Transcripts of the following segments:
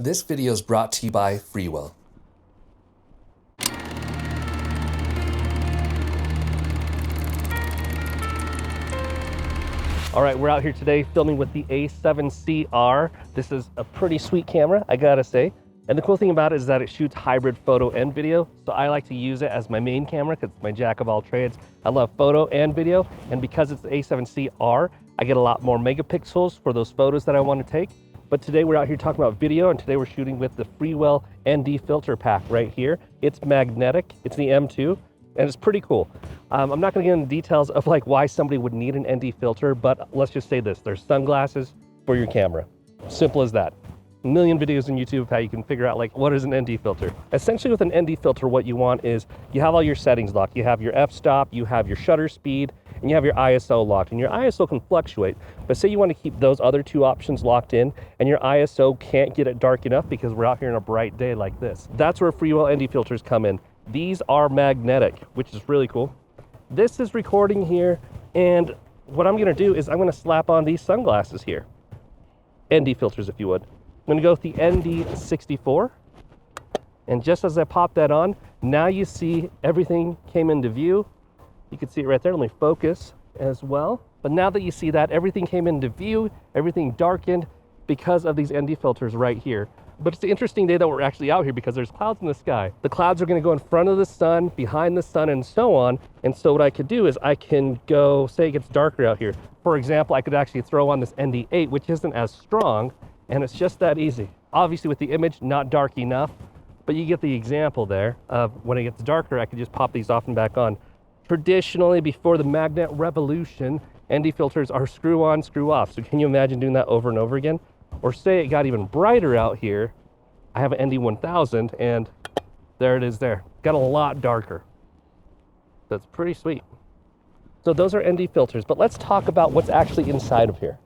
This video is brought to you by Freewell. All right, we're out here today filming with the A7CR. This is a pretty sweet camera, I gotta say. And the cool thing about it is that it shoots hybrid photo and video. So I like to use it as my main camera because it's my jack of all trades. I love photo and video. And because it's the A7CR, I get a lot more megapixels for those photos that I want to take. But today we're out here talking about video, and today we're shooting with the Freewell ND filter pack right here. It's magnetic, it's the M2, and it's pretty cool. I'm not gonna get into details of like why somebody would need an ND filter, but let's just say this, there's sunglasses for your camera. Simple as that. A million videos on YouTube of how you can figure out like what is an ND filter. Essentially with an ND filter, what you want is you have all your settings locked. You have your f-stop, you have your shutter speed, and you have your ISO locked. And your ISO can fluctuate, but say you want to keep those other two options locked in and your ISO can't get it dark enough because we're out here on a bright day like this. That's where Freewell ND filters come in. These are magnetic, which is really cool. This is recording here, and what I'm gonna do is I'm gonna slap on these sunglasses here. ND filters, if you would. I'm gonna go with the ND64, and just as I pop that on, now you see everything came into view. You can see it right there. Let me focus as well. But now that you see that, everything came into view, everything darkened because of these ND filters right here. But it's an interesting day that we're actually out here because there's clouds in the sky. The clouds are gonna go in front of the sun, behind the sun, and so on. And so what I could do is I can go, say it gets darker out here. For example, I could actually throw on this ND8, which isn't as strong, and it's just that easy. Obviously with the image, not dark enough, but you get the example there of when it gets darker, I could just pop these off and back on. Traditionally, before the magnet revolution, ND filters are screw on, screw off. So can you imagine doing that over and over again? Or say it got even brighter out here, I have an ND1000 and there it is there. Got a lot darker. That's pretty sweet. So those are ND filters, but let's talk about what's actually inside of here.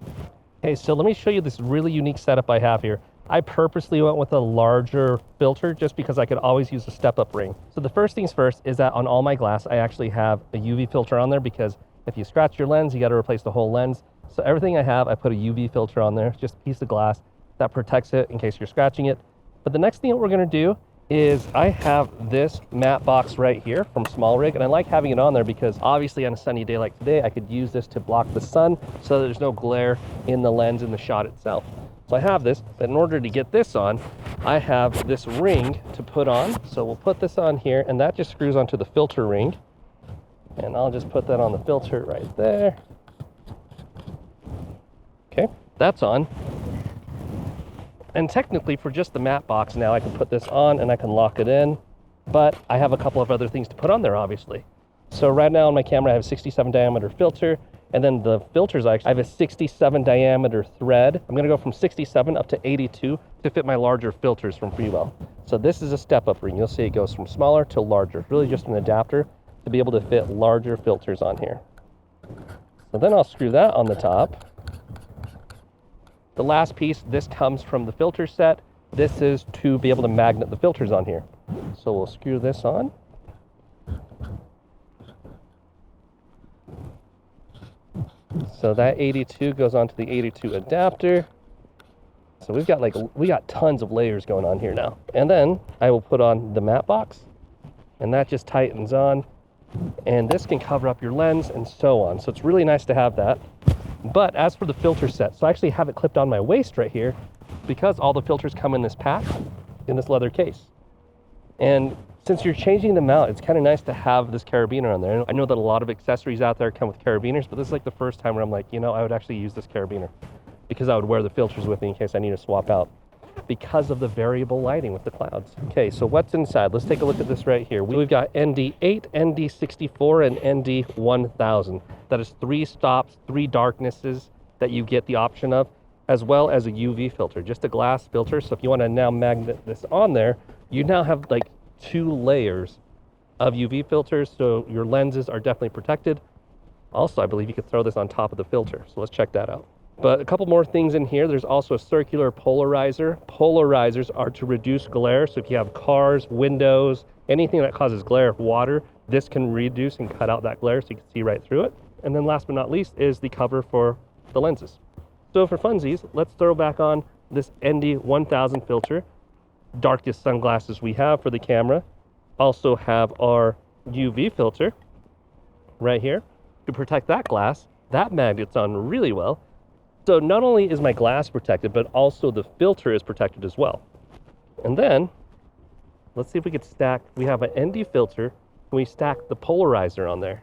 Okay, so let me show you this really unique setup I have here. I purposely went with a larger filter just because I could always use a step-up ring. So the first things first is that on all my glass, I actually have a UV filter on there because if you scratch your lens, you got to replace the whole lens. So everything I have, I put a UV filter on there, just a piece of glass that protects it in case you're scratching it. But the next thing that we're gonna do is I have this matte box right here from SmallRig, and I like having it on there because obviously on a sunny day like today, I could use this to block the sun so there's no glare in the lens in the shot itself. So I have this, but in order to get this on, I have this ring to put on. So we'll put this on here, and that just screws onto the filter ring. And I'll just put that on the filter right there. Okay, that's on. And technically for just the matte box now, I can put this on and I can lock it in, but I have a couple of other things to put on there, obviously. So right now on my camera, I have a 67 diameter filter, and then the filters, I have a 67 diameter thread. I'm gonna go from 67 up to 82 to fit my larger filters from Freewell. So this is a step-up ring. You'll see it goes from smaller to larger. It's really just an adapter to be able to fit larger filters on here. So then I'll screw that on the top. The last piece, this comes from the filter set. This is to be able to magnet the filters on here. So we'll screw this on. So that 82 goes onto the 82 adapter. So we got tons of layers going on here now. And then I will put on the matte box, and that just tightens on. And this can cover up your lens and so on. So it's really nice to have that. But as for the filter set, so I actually have it clipped on my waist right here because all the filters come in this pack, in this leather case. And since you're changing them out, it's kind of nice to have this carabiner on there. I know that a lot of accessories out there come with carabiners, but this is like the first time where I'm like, you know, I would actually use this carabiner because I would wear the filters with me in case I need to swap out because of the variable lighting with the clouds. Okay, so what's inside? Let's take a look at this right here. We've got ND8, ND64, and ND1000. That is 3 stops, 3 darknesses that you get the option of, as well as a UV filter, just a glass filter. So if you want to now magnet this on there, you now have like 2 layers of UV filters, so your lenses are definitely protected. Also, I believe you could throw this on top of the filter, so let's check that out. But a couple more things in here. There's also a circular polarizer. Polarizers are to reduce glare. So if you have cars, windows, anything that causes glare of water, this can reduce and cut out that glare so you can see right through it. And then last but not least is the cover for the lenses. So for funsies, let's throw back on this ND 1000 filter, darkest sunglasses we have for the camera. Also have our UV filter right here to protect that glass. That magnets on really well. So not only is my glass protected, but also the filter is protected as well. And then, let's see if we could stack, we have an ND filter, can we stack the polarizer on there?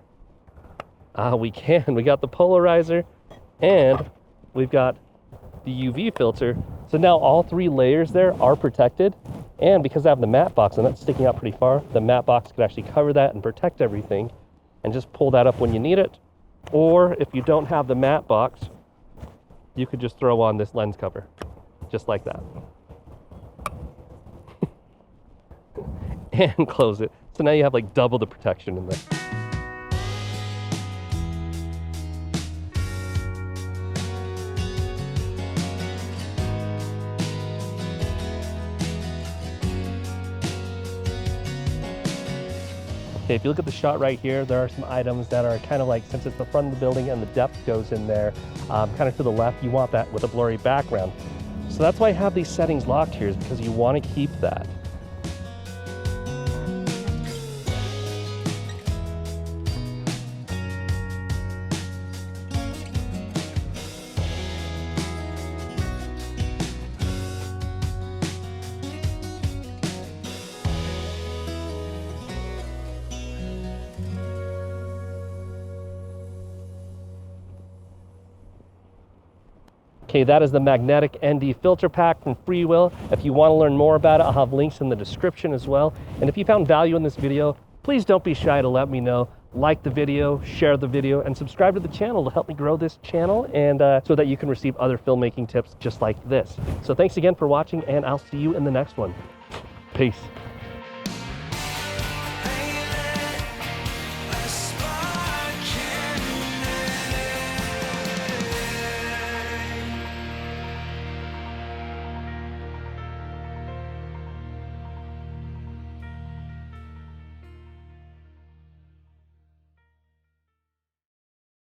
We can, we got the polarizer, and we've got the UV filter. So now all 3 layers there are protected, and because I have the matte box and that's sticking out pretty far, the matte box could actually cover that and protect everything, and just pull that up when you need it. Or if you don't have the matte box, you could just throw on this lens cover, just like that. And close it. So now you have like double the protection in there. Okay, if you look at the shot right here, there are some items that are kind of like, since it's the front of the building and the depth goes in there, kind of to the left, you want that with a blurry background. So that's why I have these settings locked here, is because you want to keep that. Okay, that is the magnetic ND filter pack from Freewill. If you want to learn more about it, I'll have links in the description as well. And if you found value in this video, please don't be shy to let me know. Like the video, share the video, and subscribe to the channel to help me grow this channel, and so that you can receive other filmmaking tips just like this. So thanks again for watching, and I'll see you in the next one. Peace.